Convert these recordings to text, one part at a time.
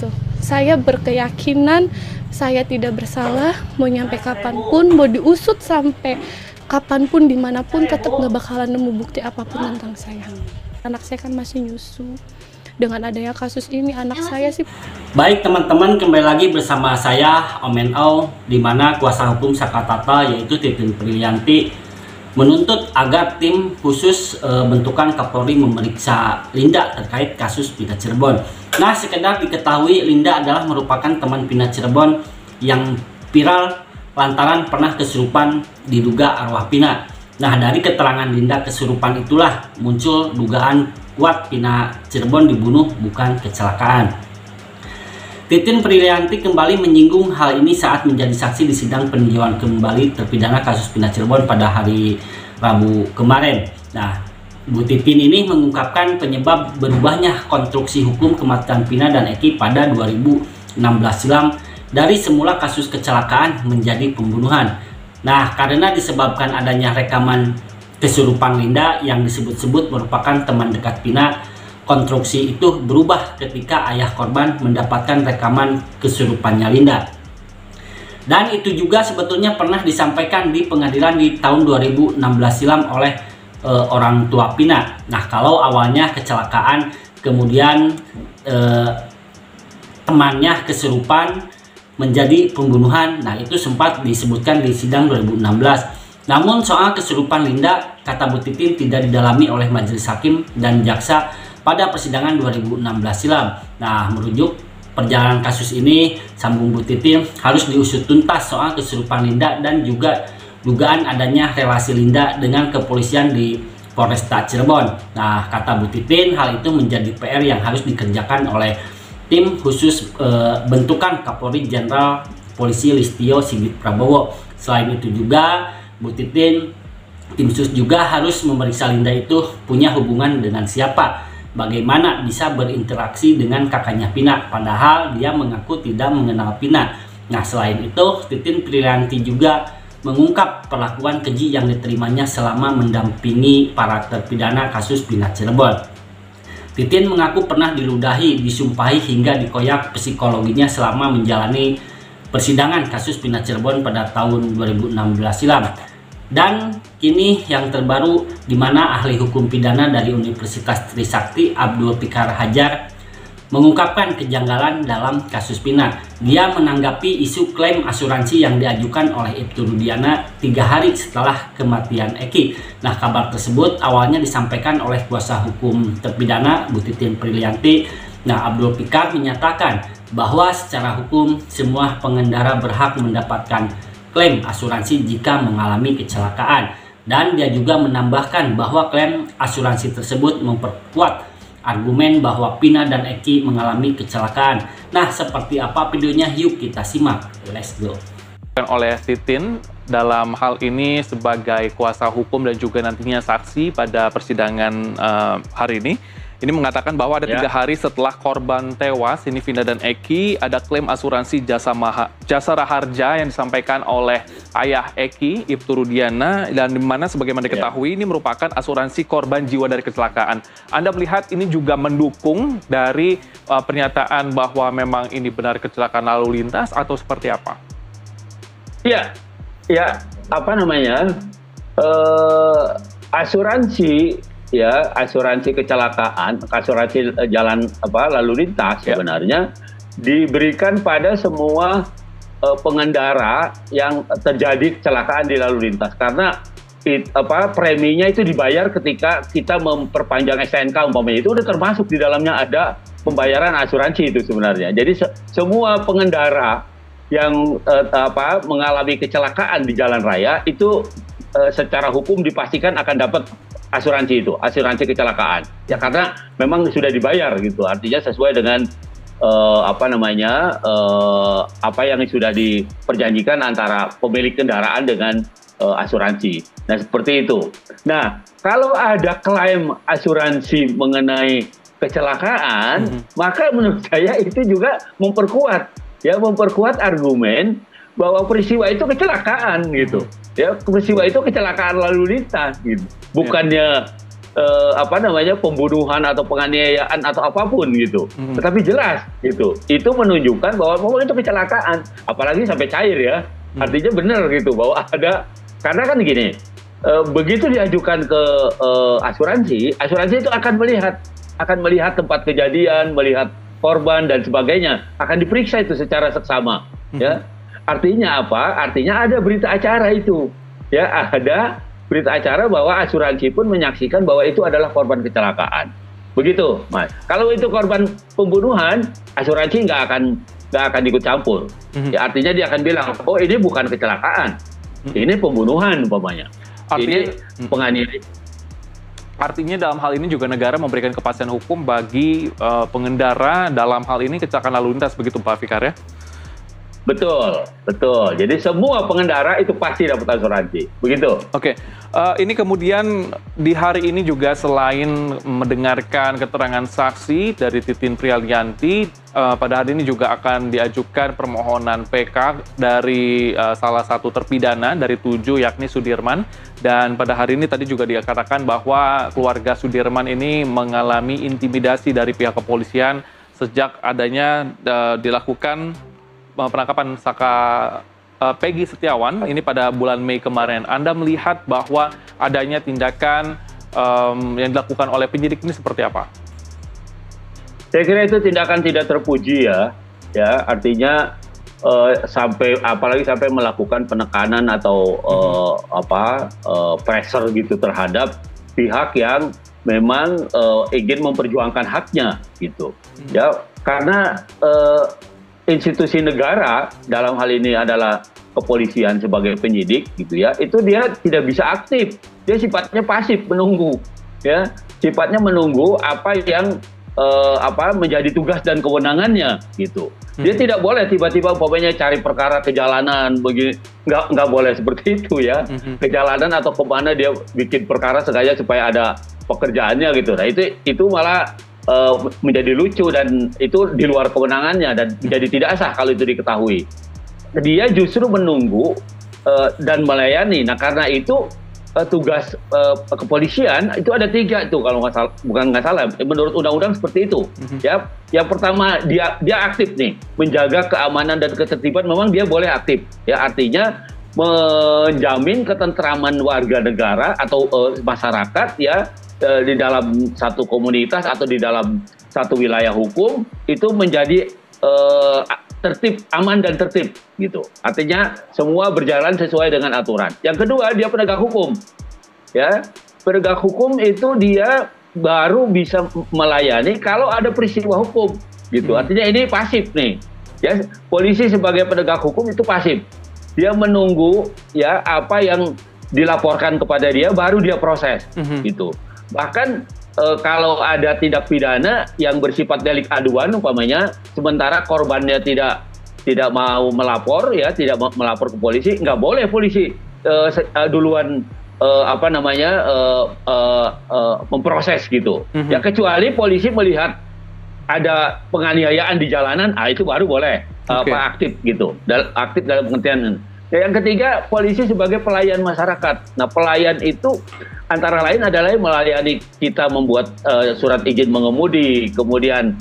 gitu. Saya berkeyakinan saya tidak bersalah, mau nyampe kapanpun, mau diusut sampai kapanpun, dimanapun, tetap nggak bakalan nemu bukti apapun tentang saya. Anak saya kan masih nyusu. Dengan adanya kasus ini, anak saya sih... Baik teman-teman, kembali lagi bersama saya Om NO, di mana kuasa hukum Sakatata yaitu Titin Prilianti menuntut agar tim khusus bentukan Kapolri memeriksa Linda terkait kasus Pina Cirebon. Nah, sekedar diketahui Linda adalah merupakan teman Pina Cirebon yang viral lantaran pernah kesurupan diduga arwah Pina. Nah, dari keterangan Linda kesurupan itulah muncul dugaan kuat Pina Cirebon dibunuh bukan kecelakaan. Titin Prilianti kembali menyinggung hal ini saat menjadi saksi di sidang peninjauan kembali terpidana kasus Pina Cirebon pada hari Rabu kemarin. Nah, Bu Titin ini mengungkapkan penyebab berubahnya konstruksi hukum kematian Pina dan Eki pada 2016 silam dari semula kasus kecelakaan menjadi pembunuhan. Nah, karena disebabkan adanya rekaman kesurupan Linda yang disebut-sebut merupakan teman dekat Pina, konstruksi itu berubah ketika ayah korban mendapatkan rekaman kesurupannya Linda. Dan itu juga sebetulnya pernah disampaikan di pengadilan di tahun 2016 silam oleh orang tua Pina. Nah, kalau awalnya kecelakaan, kemudian temannya kesurupan menjadi pembunuhan. Nah, itu sempat disebutkan di sidang 2016. Namun soal kesurupan Linda, kata Bu Titin, tidak didalami oleh majelis hakim dan jaksa pada persidangan 2016 silam. Nah, merujuk perjalanan kasus ini, sambung Bu Titin, harus diusut tuntas soal kesurupan Linda dan juga dugaan adanya relasi Linda dengan kepolisian di Polresta Cirebon. Nah, kata Bu Titin, hal itu menjadi PR yang harus dikerjakan oleh tim khusus bentukan Kapolri Jenderal Polisi Listio Sigit Prabowo. Selain itu juga, Bu Titin, tim khusus juga harus memeriksa Linda itu punya hubungan dengan siapa. Bagaimana bisa berinteraksi dengan kakaknya Pina, padahal dia mengaku tidak mengenal Pina. Nah, selain itu, Titin Prilianti juga mengungkap perlakuan keji yang diterimanya selama mendampingi para terpidana kasus Pina Cirebon. Titin mengaku pernah diludahi, disumpahi hingga dikoyak psikologinya selama menjalani persidangan kasus Pina Cirebon pada tahun 2016 silam. Dan kini yang terbaru, di mana ahli hukum pidana dari Universitas Trisakti Abdul Fikar Hajar mengungkapkan kejanggalan dalam kasus Pina. Dia menanggapi isu klaim asuransi yang diajukan oleh Ibtu Rudiana 3 hari setelah kematian Eki. Nah, kabar tersebut awalnya disampaikan oleh kuasa hukum terpidana Bu Titin Prilianti. Nah, Abdul Fikar menyatakan bahwa secara hukum semua pengendara berhak mendapatkan klaim asuransi jika mengalami kecelakaan, dan dia juga menambahkan bahwa klaim asuransi tersebut memperkuat argumen bahwa Pina dan Eki mengalami kecelakaan. Nah, seperti apa videonya? Yuk kita simak. Let's go. Oleh Titin dalam hal ini sebagai kuasa hukum dan juga nantinya saksi pada persidangan hari ini mengatakan bahwa ada 3 hari setelah korban tewas, ini Vina dan Eki, ada klaim asuransi jasa raharja yang disampaikan oleh ayah Eki, Ibtu Rudiana, dan di mana sebagaimana diketahui ini merupakan asuransi korban jiwa dari kecelakaan. Anda melihat ini juga mendukung dari pernyataan bahwa memang ini benar kecelakaan lalu lintas atau seperti apa? Ya, apa namanya, asuransi kecelakaan, asuransi jalan lalu lintas sebenarnya diberikan pada semua pengendara yang terjadi kecelakaan di lalu lintas, karena preminya itu dibayar ketika kita memperpanjang STNK umpamanya, itu udah termasuk di dalamnya ada pembayaran asuransi itu sebenarnya. Jadi semua pengendara yang mengalami kecelakaan di jalan raya itu secara hukum dipastikan akan dapat asuransi itu, asuransi kecelakaan. Ya, karena memang sudah dibayar gitu. Artinya sesuai dengan apa yang sudah diperjanjikan antara pemilik kendaraan dengan asuransi. Nah, seperti itu. Nah, kalau ada klaim asuransi mengenai kecelakaan, maka menurut saya itu juga memperkuat argumen bahwa peristiwa itu kecelakaan gitu. Ya, peristiwa itu kecelakaan lalu lintas gitu. Bukannya apa namanya, pembunuhan atau penganiayaan atau apapun gitu. Tetapi jelas gitu. Itu menunjukkan bahwa memang itu kecelakaan, apalagi sampai cair ya. Artinya benar gitu bahwa ada, karena kan gini, begitu diajukan ke asuransi itu akan melihat tempat kejadian, melihat korban dan sebagainya, akan diperiksa itu secara seksama ya. Artinya apa? Artinya ada berita acara itu. Ya, ada berita acara bahwa asuransi pun menyaksikan bahwa itu adalah korban kecelakaan. Begitu, Mas. Kalau itu korban pembunuhan, asuransi nggak akan ikut campur. Ya, artinya dia akan bilang, oh ini bukan kecelakaan, ini pembunuhan umpamanya. Ini penganiayaan. Artinya dalam hal ini juga negara memberikan kepastian hukum bagi pengendara dalam hal ini kecelakaan lalu lintas, begitu Pak Fikar ya? Betul, betul. Jadi semua pengendara itu pasti dapat asuransi, begitu. Oke, ini kemudian di hari ini juga selain mendengarkan keterangan saksi dari Titin Prialianti, pada hari ini juga akan diajukan permohonan PK dari salah satu terpidana dari 7, yakni Sudirman. Dan pada hari ini tadi juga dikatakan bahwa keluarga Sudirman ini mengalami intimidasi dari pihak kepolisian sejak adanya dilakukan penangkapan Saka Peggy Setiawan ini pada bulan Mei kemarin. Anda melihat bahwa adanya tindakan yang dilakukan oleh penyidik ini seperti apa? Saya kira itu tindakan tidak terpuji ya. Artinya apalagi sampai melakukan penekanan atau pressure gitu terhadap pihak yang memang ingin memperjuangkan haknya gitu. Ya, karena institusi negara dalam hal ini adalah kepolisian sebagai penyidik gitu ya, itu dia tidak bisa aktif, dia sifatnya pasif, menunggu ya, sifatnya menunggu apa yang menjadi tugas dan kewenangannya gitu. Dia tidak boleh tiba-tiba umpamanya cari perkara kejalanan begini, nggak boleh seperti itu ya. Kejalanan atau kemana dia bikin perkara sengaja supaya ada pekerjaannya gitu. Nah itu malah menjadi lucu dan itu di luar kewenangannya dan menjadi tidak sah kalau itu diketahui. Dia justru menunggu dan melayani. Nah karena itu tugas kepolisian itu ada 3 itu kalau nggak salah menurut undang-undang seperti itu. Ya, yang pertama dia aktif nih menjaga keamanan dan ketertiban, memang dia boleh aktif. Ya artinya menjamin ketentraman warga negara atau masyarakat ya. Di dalam satu komunitas atau di dalam satu wilayah hukum itu menjadi tertib, aman dan tertib gitu. Artinya semua berjalan sesuai dengan aturan. Yang kedua, dia penegak hukum. Ya, penegak hukum itu dia baru bisa melayani kalau ada peristiwa hukum gitu. Artinya ini pasif nih. Ya, polisi sebagai penegak hukum itu pasif. Dia menunggu ya apa yang dilaporkan kepada dia baru dia proses gitu. Bahkan kalau ada tindak pidana yang bersifat delik aduan umpamanya, sementara korbannya tidak mau melapor ya, tidak mau melapor ke polisi, nggak boleh polisi duluan memproses gitu. Ya kecuali polisi melihat ada penganiayaan di jalanan, itu baru boleh aktif gitu, aktif dalam pengertian. Ya, yang ketiga, polisi sebagai pelayan masyarakat. Nah, pelayan itu antara lain adalah melayani kita membuat surat izin mengemudi, kemudian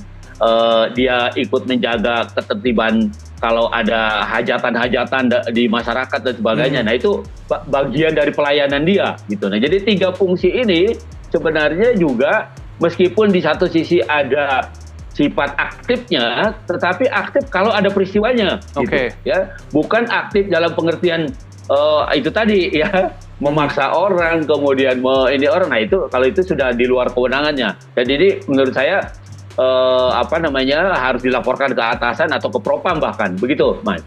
dia ikut menjaga ketertiban kalau ada hajatan-hajatan di masyarakat dan sebagainya. Nah, itu bagian dari pelayanan dia gitu. Nah, jadi 3 fungsi ini sebenarnya juga meskipun di satu sisi ada sifat aktifnya, tetapi aktif kalau ada peristiwanya, gitu, ya, bukan aktif dalam pengertian itu tadi, ya, memaksa orang, kemudian ini orang, nah itu kalau itu sudah di luar kewenangannya. Dan ini menurut saya harus dilaporkan ke atasan atau ke propam bahkan, begitu, Mas.